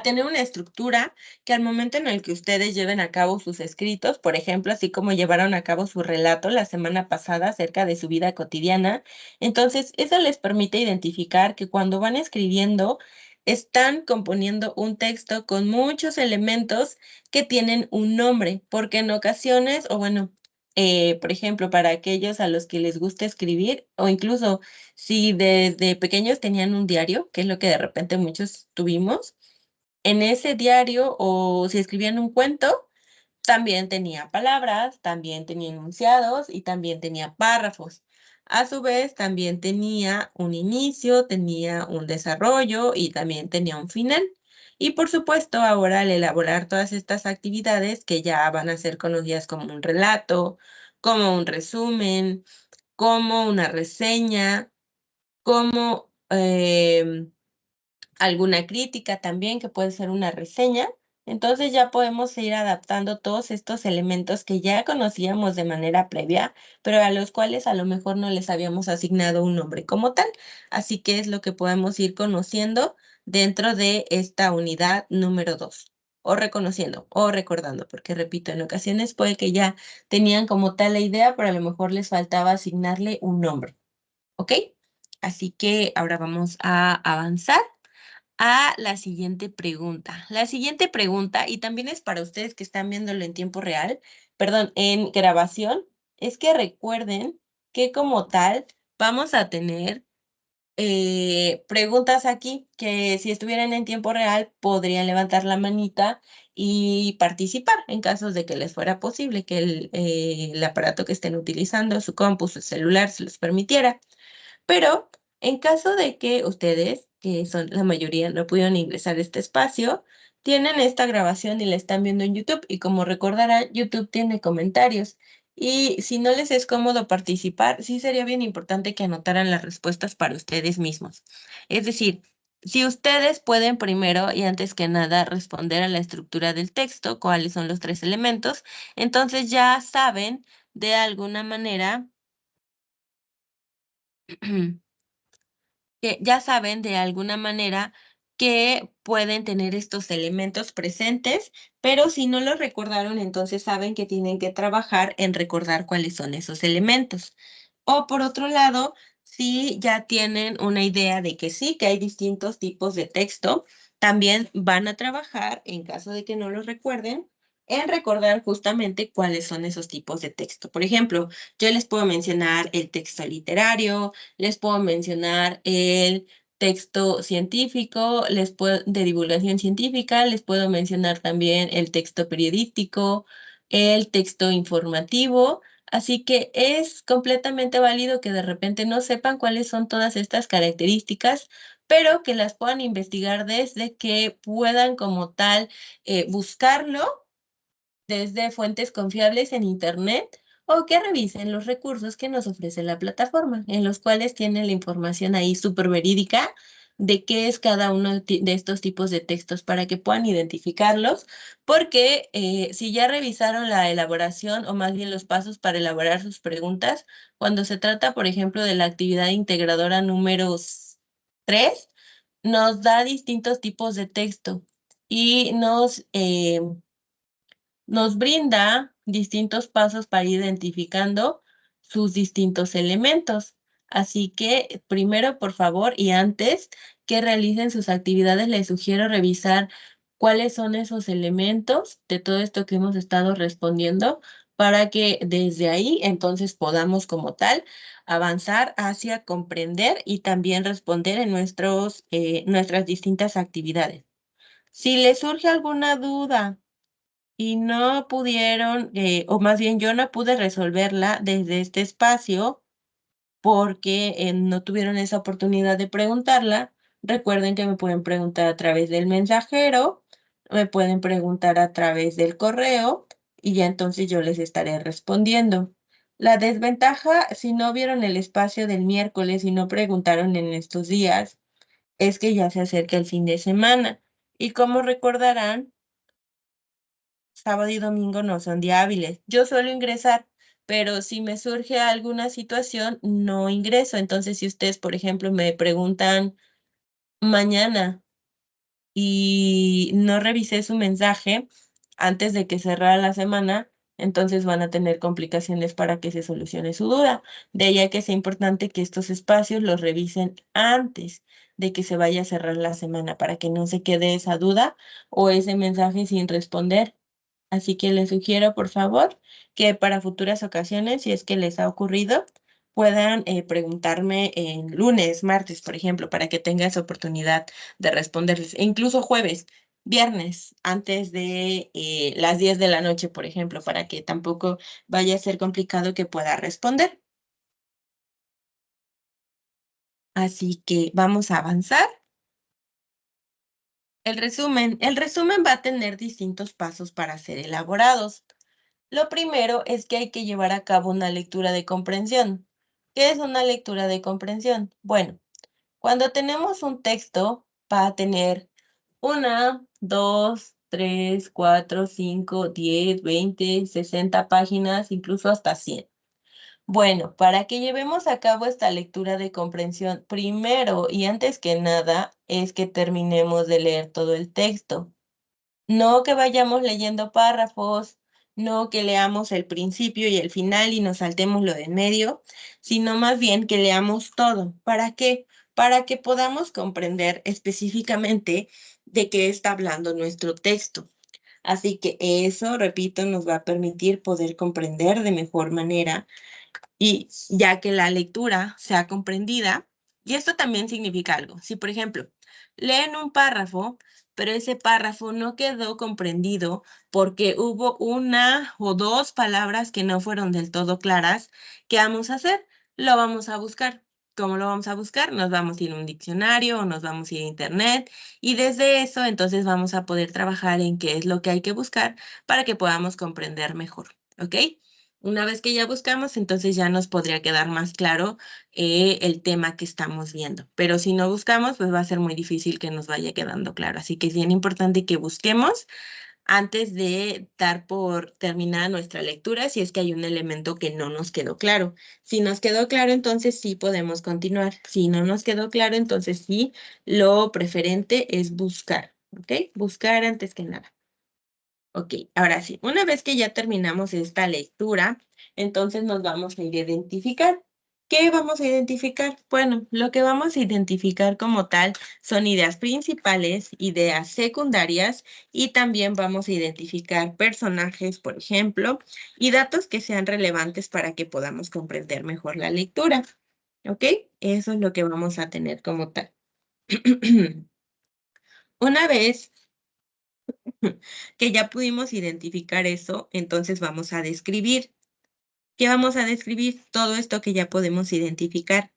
tener una estructura que al momento en el que ustedes lleven a cabo sus escritos, por ejemplo, así como llevaron a cabo su relato la semana pasada acerca de su vida cotidiana, entonces eso les permite identificar que cuando van escribiendo, están componiendo un texto con muchos elementos que tienen un nombre, porque en ocasiones, o bueno, por ejemplo, para aquellos a los que les gusta escribir, o incluso si desde pequeños tenían un diario, que es lo que de repente muchos tuvimos, en ese diario o si escribían un cuento, también tenía palabras, también tenía enunciados y también tenía párrafos. A su vez, también tenía un inicio, tenía un desarrollo y también tenía un final. Y por supuesto, ahora al elaborar todas estas actividades que ya van a ser conocidas como un relato, como un resumen, como una reseña, como alguna crítica también, que puede ser una reseña. Entonces ya podemos ir adaptando todos estos elementos que ya conocíamos de manera previa, pero a los cuales a lo mejor no les habíamos asignado un nombre como tal. Así que es lo que podemos ir conociendo dentro de esta unidad número 2. O reconociendo o recordando, porque repito, en ocasiones puede que ya tenían como tal la idea, pero a lo mejor les faltaba asignarle un nombre. ¿Ok? Así que ahora vamos a avanzar a la siguiente pregunta. La siguiente pregunta, y también es para ustedes que están viéndolo en tiempo real, perdón, en grabación, es que recuerden que como tal vamos a tener preguntas aquí que si estuvieran en tiempo real podrían levantar la manita y participar en casos de que les fuera posible, que el aparato que estén utilizando, su compu, su celular, se los permitiera. Pero en caso de que ustedes, que son la mayoría, no pudieron ingresar a este espacio, tienen esta grabación y la están viendo en YouTube. Y como recordarán, YouTube tiene comentarios. Y si no les es cómodo participar, sí sería bien importante que anotaran las respuestas para ustedes mismos. Es decir, si ustedes pueden primero y antes que nada responder a la estructura del texto, cuáles son los tres elementos, entonces ya saben de alguna manera que ya saben de alguna manera que pueden tener estos elementos presentes, pero si no los recordaron, entonces saben que tienen que trabajar en recordar cuáles son esos elementos. O por otro lado, si ya tienen una idea de que sí, que hay distintos tipos de texto, también van a trabajar, en caso de que no los recuerden, en recordar justamente cuáles son esos tipos de texto. Por ejemplo, yo les puedo mencionar el texto literario, les puedo mencionar el texto científico, de divulgación científica, les puedo mencionar también el texto periodístico, el texto informativo. Así que es completamente válido que de repente no sepan cuáles son todas estas características, pero que las puedan investigar desde que puedan como tal buscarlo desde fuentes confiables en Internet o que revisen los recursos que nos ofrece la plataforma, en los cuales tienen la información ahí súper verídica de qué es cada uno de estos tipos de textos para que puedan identificarlos, porque si ya revisaron la elaboración o más bien los pasos para elaborar sus preguntas, cuando se trata, por ejemplo, de la actividad integradora número 3, nos da distintos tipos de texto y nos brinda distintos pasos para ir identificando sus distintos elementos. Así que primero, por favor, y antes que realicen sus actividades, les sugiero revisar cuáles son esos elementos de todo esto que hemos estado respondiendo para que desde ahí entonces podamos como tal avanzar hacia comprender y también responder en nuestras distintas actividades. Si les surge alguna duda y no pudieron, o más bien yo no pude resolverla desde este espacio porque no tuvieron esa oportunidad de preguntarla, recuerden que me pueden preguntar a través del mensajero, me pueden preguntar a través del correo y ya entonces yo les estaré respondiendo. La desventaja, si no vieron el espacio del miércoles y no preguntaron en estos días, es que ya se acerca el fin de semana. Y como recordarán, sábado y domingo no son día hábiles. Yo suelo ingresar, pero si me surge alguna situación, no ingreso. Entonces, si ustedes, por ejemplo, me preguntan mañana y no revisé su mensaje antes de que cerrara la semana, entonces van a tener complicaciones para que se solucione su duda. De ahí a que sea importante que estos espacios los revisen antes de que se vaya a cerrar la semana para que no se quede esa duda o ese mensaje sin responder. Así que les sugiero, por favor, que para futuras ocasiones, si es que les ha ocurrido, puedan preguntarme en lunes, martes, por ejemplo, para que tenga esa oportunidad de responderles, e incluso jueves, viernes, antes de las 10 de la noche, por ejemplo, para que tampoco vaya a ser complicado que pueda responder. Así que vamos a avanzar. El resumen va a tener distintos pasos para ser elaborados. Lo primero es que hay que llevar a cabo una lectura de comprensión. ¿Qué es una lectura de comprensión? Bueno, cuando tenemos un texto, va a tener 1, 2, 3, 4, 5, 10, 20, 60 páginas, incluso hasta 100. Bueno, para que llevemos a cabo esta lectura de comprensión, primero y antes que nada, es que terminemos de leer todo el texto. No que vayamos leyendo párrafos, no que leamos el principio y el final y nos saltemos lo de en medio, sino más bien que leamos todo. ¿Para qué? Para que podamos comprender específicamente de qué está hablando nuestro texto. Así que eso, repito, nos va a permitir poder comprender de mejor manera y ya que la lectura sea comprendida, y esto también significa algo. Si, por ejemplo, leen un párrafo, pero ese párrafo no quedó comprendido porque hubo una o dos palabras que no fueron del todo claras, ¿qué vamos a hacer? Lo vamos a buscar. ¿Cómo lo vamos a buscar? Nos vamos a ir a un diccionario o nos vamos a ir a internet y desde eso entonces vamos a poder trabajar en qué es lo que hay que buscar para que podamos comprender mejor, ¿ok? Una vez que ya buscamos, entonces ya nos podría quedar más claro el tema que estamos viendo. Pero si no buscamos, pues va a ser muy difícil que nos vaya quedando claro. Así que es bien importante que busquemos antes de dar por terminada nuestra lectura si es que hay un elemento que no nos quedó claro. Si nos quedó claro, entonces sí podemos continuar. Si no nos quedó claro, entonces sí, lo preferente es buscar, ¿ok? Buscar antes que nada. Ok, ahora sí, una vez que ya terminamos esta lectura, entonces nos vamos a ir a identificar. ¿Qué vamos a identificar? Bueno, lo que vamos a identificar como tal son ideas principales, ideas secundarias y también vamos a identificar personajes, por ejemplo, y datos que sean relevantes para que podamos comprender mejor la lectura. ¿Ok? Eso es lo que vamos a tener como tal. Una vez que ya pudimos identificar eso, entonces vamos a describir. ¿Qué vamos a describir? Todo esto que ya podemos identificar.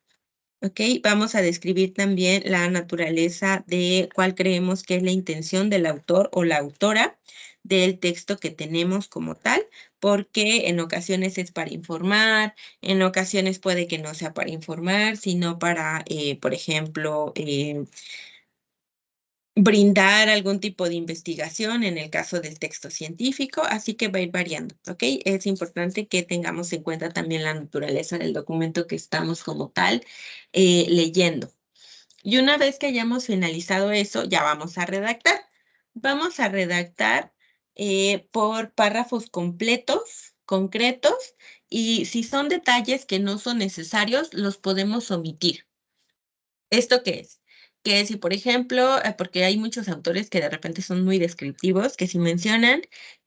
¿Ok? Vamos a describir también la naturaleza de cuál creemos que es la intención del autor o la autora del texto que tenemos como tal, porque en ocasiones es para informar, en ocasiones puede que no sea para informar, sino para, por ejemplo, brindar algún tipo de investigación en el caso del texto científico, así que va a ir variando, ¿ok? Es importante que tengamos en cuenta también la naturaleza del documento que estamos como tal leyendo. Y una vez que hayamos finalizado eso, ya vamos a redactar. Vamos a redactar por párrafos completos, concretos, y si son detalles que no son necesarios, los podemos omitir. ¿Esto qué es? Que si, por ejemplo, porque hay muchos autores que de repente son muy descriptivos, que si mencionan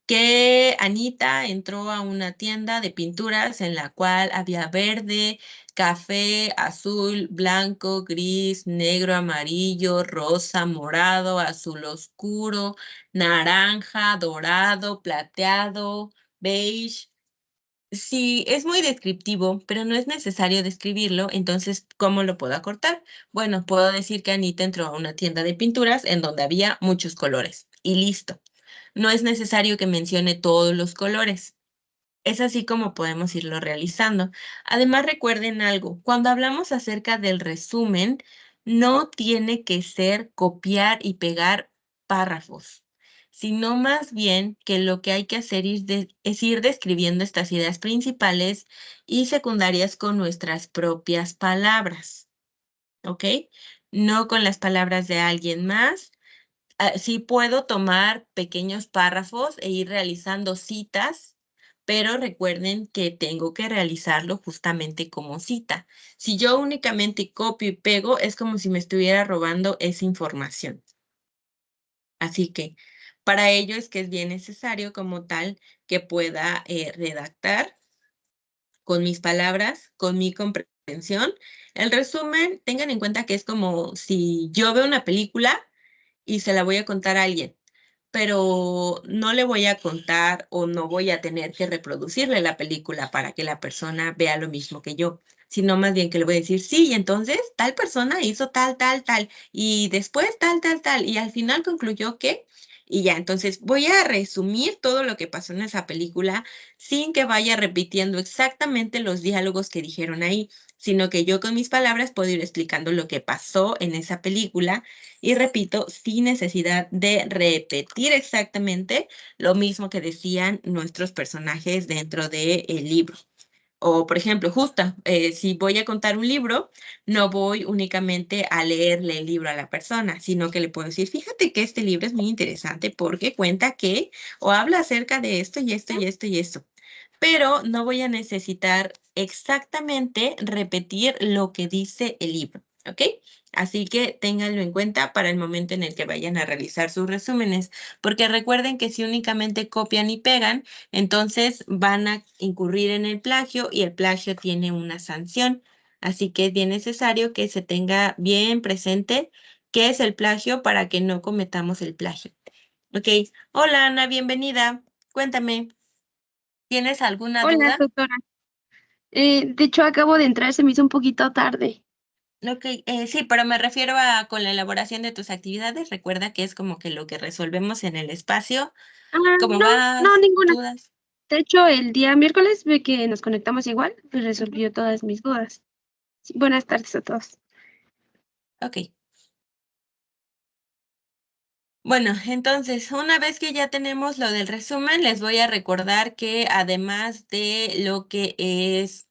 que Anita entró a una tienda de pinturas en la cual había verde, café, azul, blanco, gris, negro, amarillo, rosa, morado, azul oscuro, naranja, dorado, plateado, beige. Sí, es muy descriptivo, pero no es necesario describirlo, entonces, ¿cómo lo puedo acortar? Bueno, puedo decir que Anita entró a una tienda de pinturas en donde había muchos colores y listo. No es necesario que mencione todos los colores. Es así como podemos irlo realizando. Además, recuerden algo, cuando hablamos acerca del resumen, no tiene que ser copiar y pegar párrafos, sino más bien que lo que hay que hacer es ir describiendo estas ideas principales y secundarias con nuestras propias palabras, ¿ok? No con las palabras de alguien más. Sí puedo tomar pequeños párrafos e ir realizando citas, pero recuerden que tengo que realizarlo justamente como cita. Si yo únicamente copio y pego, es como si me estuviera robando esa información. Así que para ello es que es bien necesario como tal que pueda redactar con mis palabras, con mi comprensión. El resumen, tengan en cuenta que es como si yo veo una película y se la voy a contar a alguien, pero no le voy a contar o no voy a tener que reproducirle la película para que la persona vea lo mismo que yo, sino más bien que le voy a decir, sí, y entonces tal persona hizo tal, tal, tal, y después tal, tal, tal, y al final concluyó que, y ya, entonces voy a resumir todo lo que pasó en esa película sin que vaya repitiendo exactamente los diálogos que dijeron ahí, sino que yo con mis palabras puedo ir explicando lo que pasó en esa película y repito, sin necesidad de repetir exactamente lo mismo que decían nuestros personajes dentro del libro. O, por ejemplo, justo, si voy a contar un libro, no voy únicamente a leerle el libro a la persona, sino que le puedo decir, fíjate que este libro es muy interesante porque cuenta que, o habla acerca de esto y esto y esto y esto. Pero no voy a necesitar exactamente repetir lo que dice el libro, ¿ok? Así que ténganlo en cuenta para el momento en el que vayan a realizar sus resúmenes, porque recuerden que si únicamente copian y pegan, entonces van a incurrir en el plagio y el plagio tiene una sanción. Así que es bien necesario que se tenga bien presente qué es el plagio para que no cometamos el plagio. Ok, hola Ana, bienvenida. Cuéntame, ¿tienes alguna Hola, duda? doctora. De hecho, acabo de entrar, se me hizo un poquito tarde. Ok, sí, pero me refiero a con la elaboración de tus actividades. Recuerda que es como que lo que resolvemos en el espacio. Ah, ¿Cómo no, no, vas? ninguna. ¿Dudas? De hecho, el día miércoles ve que nos conectamos igual, pues Ujú. resolvió todas mis dudas. Sí, buenas tardes a todos. Ok. Bueno, entonces, una vez que ya tenemos lo del resumen, les voy a recordar que además de lo que es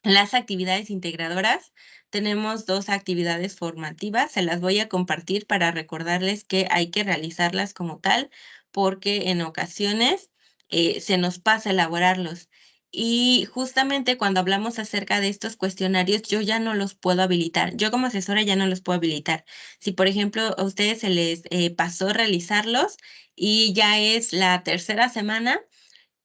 las actividades integradoras, tenemos dos actividades formativas. Se las voy a compartir para recordarles que hay que realizarlas como tal, porque en ocasiones se nos pasa elaborarlos. Y justamente cuando hablamos acerca de estos cuestionarios, yo ya no los puedo habilitar. Yo como asesora ya no los puedo habilitar. Si, por ejemplo, a ustedes se les pasó realizarlos y ya es la tercera semana,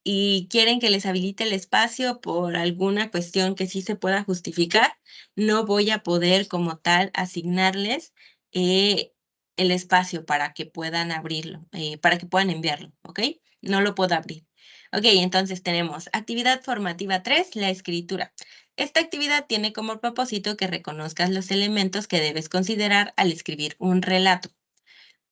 y quieren que les habilite el espacio por alguna cuestión que sí se pueda justificar, no voy a poder como tal asignarles eh, el espacio para que puedan abrirlo, para que puedan enviarlo, ¿ok? No lo puedo abrir. Ok, entonces tenemos actividad formativa 3, la escritura. Esta actividad tiene como propósito que reconozcas los elementos que debes considerar al escribir un relato.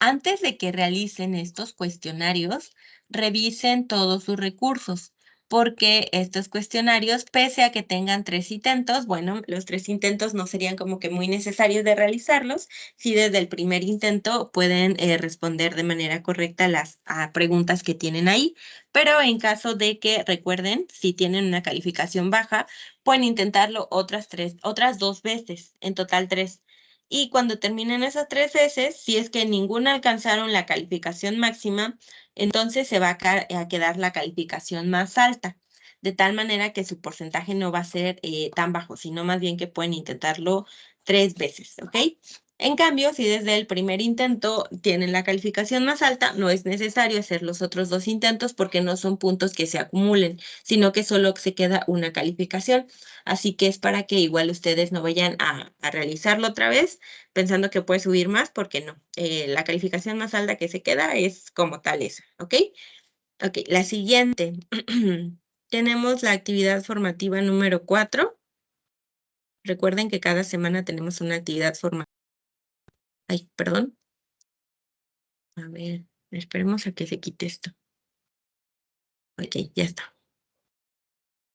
Antes de que realicen estos cuestionarios, revisen todos sus recursos, porque estos cuestionarios, pese a que tengan 3 intentos, bueno, los 3 intentos no serían como que muy necesarios de realizarlos, si desde el primer intento pueden responder de manera correcta las preguntas que tienen ahí, pero en caso de que recuerden, si tienen una calificación baja, pueden intentarlo otras 2 veces, en total 3. Y cuando terminen esas 3 veces, si es que ninguna alcanzaron la calificación máxima, entonces se va a quedar la calificación más alta, de tal manera que su porcentaje no va a ser tan bajo, sino más bien que pueden intentarlo 3 veces, ¿ok? En cambio, si desde el primer intento tienen la calificación más alta, no es necesario hacer los otros 2 intentos porque no son puntos que se acumulen, sino que solo se queda una calificación. Así que es para que igual ustedes no vayan a realizarlo otra vez pensando que puede subir más, porque no. La calificación más alta que se queda es como tal esa, ¿ok? Ok, la siguiente. Tenemos la actividad formativa número 4. Recuerden que cada semana tenemos una actividad formativa. Ay, perdón. A ver, esperemos a que se quite esto. Ok, ya está.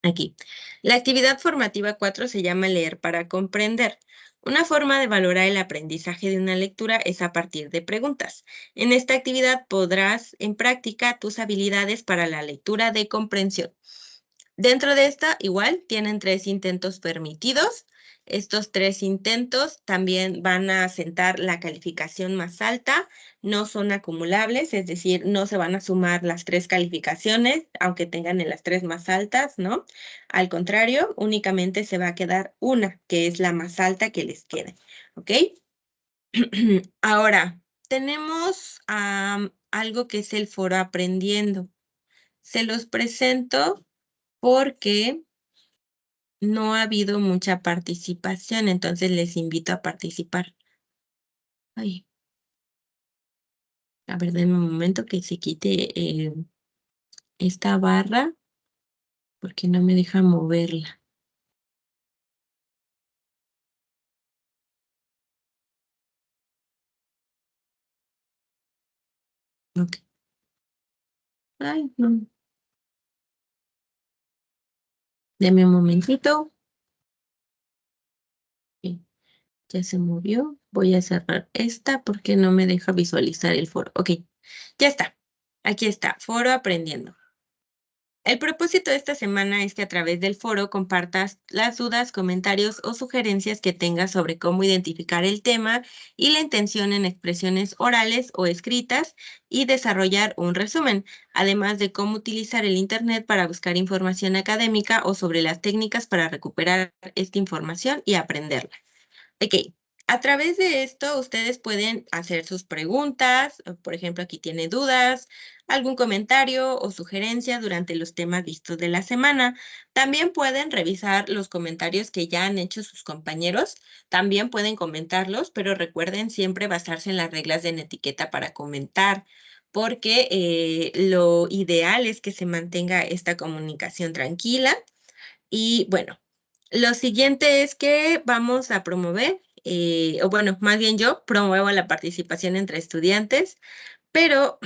Aquí. La actividad formativa 4 se llama leer para comprender. Una forma de valorar el aprendizaje de una lectura es a partir de preguntas. En esta actividad podrás en práctica tus habilidades para la lectura de comprensión. Dentro de esta, igual, tienen 3 intentos permitidos. Estos 3 intentos también van a sentar la calificación más alta, no son acumulables, es decir, no se van a sumar las 3 calificaciones, aunque tengan en las 3 más altas, ¿no? Al contrario, únicamente se va a quedar una, que es la más alta que les quede, ¿ok? Ahora, tenemos algo que es el foro aprendiendo. Se los presento porque no ha habido mucha participación, entonces les invito a participar. Ay, a ver, denme un momento que se quite esta barra porque no me deja moverla. Ok. Ay, no. Deme un momentito. Ok, ya se movió. Voy a cerrar esta porque no me deja visualizar el foro. Ok, ya está. Aquí está, foro aprendiendo. El propósito de esta semana es que a través del foro compartas las dudas, comentarios o sugerencias que tengas sobre cómo identificar el tema y la intención en expresiones orales o escritas y desarrollar un resumen, además de cómo utilizar el Internet para buscar información académica o sobre las técnicas para recuperar esta información y aprenderla. Ok, a través de esto ustedes pueden hacer sus preguntas, por ejemplo, aquí tiene dudas, algún comentario o sugerencia durante los temas vistos de la semana. También pueden revisar los comentarios que ya han hecho sus compañeros, también pueden comentarlos, pero recuerden siempre basarse en las reglas de etiqueta para comentar, porque lo ideal es que se mantenga esta comunicación tranquila. Y bueno, lo siguiente es que vamos a promover, o bueno, más bien yo promuevo la participación entre estudiantes, pero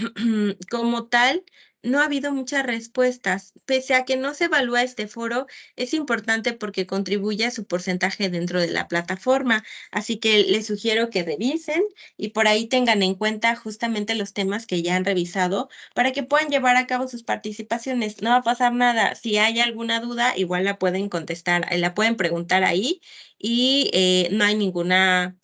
como tal, no ha habido muchas respuestas. Pese a que no se evalúa este foro, es importante porque contribuye a su porcentaje dentro de la plataforma. Así que les sugiero que revisen y por ahí tengan en cuenta justamente los temas que ya han revisado para que puedan llevar a cabo sus participaciones. No va a pasar nada. Si hay alguna duda, igual la pueden contestar, la pueden preguntar ahí y no hay ninguna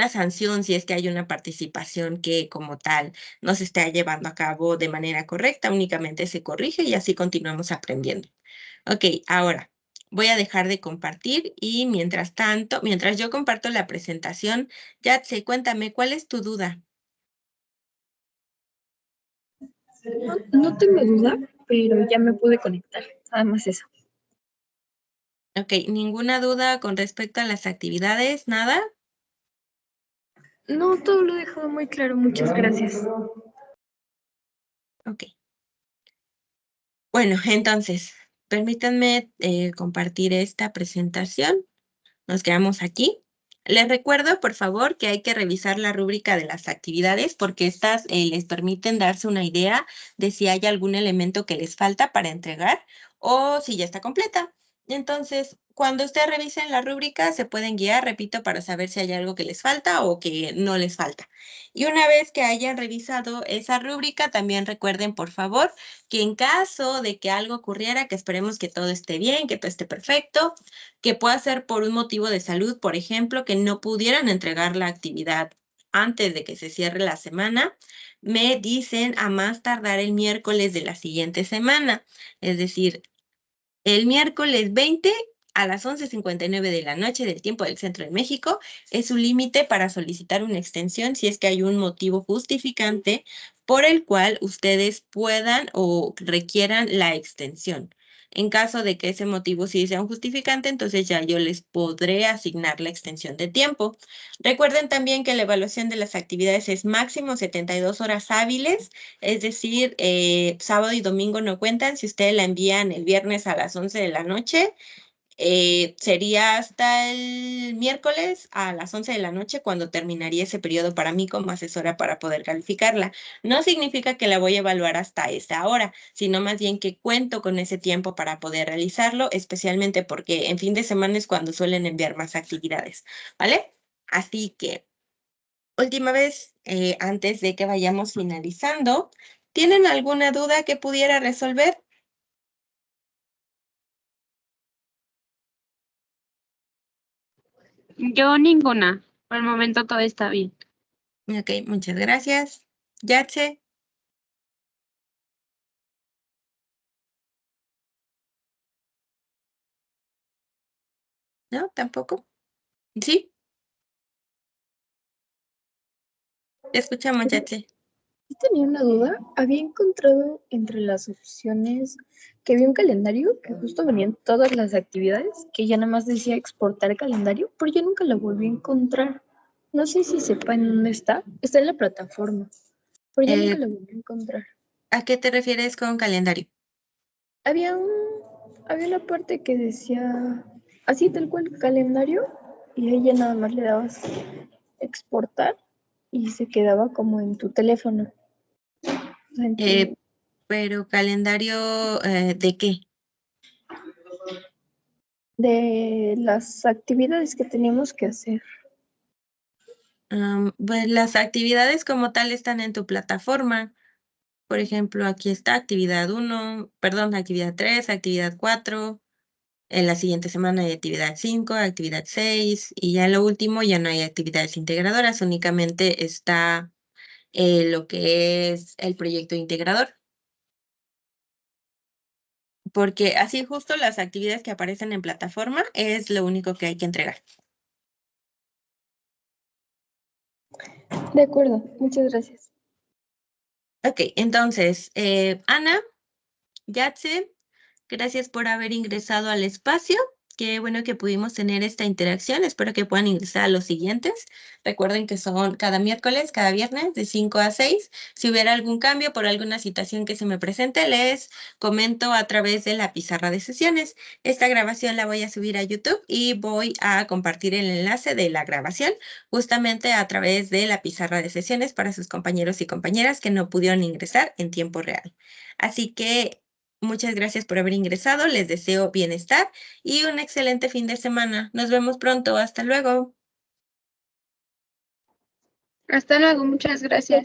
sanción si es que hay una participación que como tal no se esté llevando a cabo de manera correcta, únicamente se corrige y así continuamos aprendiendo. Ok, ahora voy a dejar de compartir y mientras tanto, mientras yo comparto la presentación, Yatse, cuéntame, ¿cuál es tu duda? No tengo duda, pero ya me pude conectar. Nada más eso. Ok, ¿ninguna duda con respecto a las actividades? ¿Nada? No, todo lo he dejado muy claro. Muchas gracias. Ok. Bueno, entonces, permítanme compartir esta presentación. Nos quedamos aquí. Les recuerdo, por favor, que hay que revisar la rúbrica de las actividades porque estas les permiten darse una idea de si hay algún elemento que les falta para entregar o si ya está completa. Entonces, cuando ustedes revisen la rúbrica, se pueden guiar, repito, para saber si hay algo que les falta o que no les falta. Y una vez que hayan revisado esa rúbrica, también recuerden, por favor, que en caso de que algo ocurriera, que esperemos que todo esté bien, que todo esté perfecto, que pueda ser por un motivo de salud, por ejemplo, que no pudieran entregar la actividad antes de que se cierre la semana, me dicen a más tardar el miércoles de la siguiente semana. Es decir, el miércoles 20 a las 11:59 de la noche del tiempo del Centro de México es su límite para solicitar una extensión si es que hay un motivo justificante por el cual ustedes puedan o requieran la extensión. En caso de que ese motivo sí sea un justificante, entonces ya yo les podré asignar la extensión de tiempo. Recuerden también que la evaluación de las actividades es máximo 72 horas hábiles, es decir, sábado y domingo no cuentan. Si ustedes la envían el viernes a las 11 de la noche, sería hasta el miércoles a las 11 de la noche cuando terminaría ese periodo para mí como asesora para poder calificarla. No significa que la voy a evaluar hasta esa hora, sino más bien que cuento con ese tiempo para poder realizarlo, especialmente porque en fin de semana es cuando suelen enviar más actividades, ¿vale? Así que última vez, antes de que vayamos finalizando, ¿tienen alguna duda que pudiera resolver? Yo ninguna. Por el momento todo está bien. Ok, muchas gracias. Yatse. ¿No? ¿Tampoco? ¿Sí? Te escuchamos, Yatse. Yo tenía una duda. Había encontrado entre las opciones que había un calendario que justo venían todas las actividades, que ya nada más decía exportar calendario, pero yo nunca lo volví a encontrar. No sé si sepan dónde está. Está en la plataforma, pero ya nunca Eh, lo volví a encontrar. ¿A qué te refieres con calendario? Había un, había una parte que decía así tal cual calendario y ahí ya nada más le dabas exportar y se quedaba como en tu teléfono, o sea, Eh, pero calendario, ¿de qué? de las actividades que teníamos que hacer. Pues las actividades como tal están en tu plataforma. Por ejemplo, aquí está actividad 1, perdón, actividad 3, actividad 4. En la siguiente semana hay actividad 5, actividad 6 y ya en lo último ya no hay actividades integradoras, únicamente está lo que es el proyecto integrador. Porque así justo las actividades que aparecen en plataforma es lo único que hay que entregar. De acuerdo, muchas gracias. Ok, entonces, Ana, Yatse, gracias por haber ingresado al espacio. Qué bueno que pudimos tener esta interacción. Espero que puedan ingresar a los siguientes. Recuerden que son cada miércoles, cada viernes, de 5 a 6. Si hubiera algún cambio por alguna situación que se me presente, les comento a través de la pizarra de sesiones. Esta grabación la voy a subir a YouTube y voy a compartir el enlace de la grabación justamente a través de la pizarra de sesiones para sus compañeros y compañeras que no pudieron ingresar en tiempo real. Así que muchas gracias por haber ingresado, les deseo bienestar y un excelente fin de semana. Nos vemos pronto, hasta luego. Hasta luego, muchas gracias.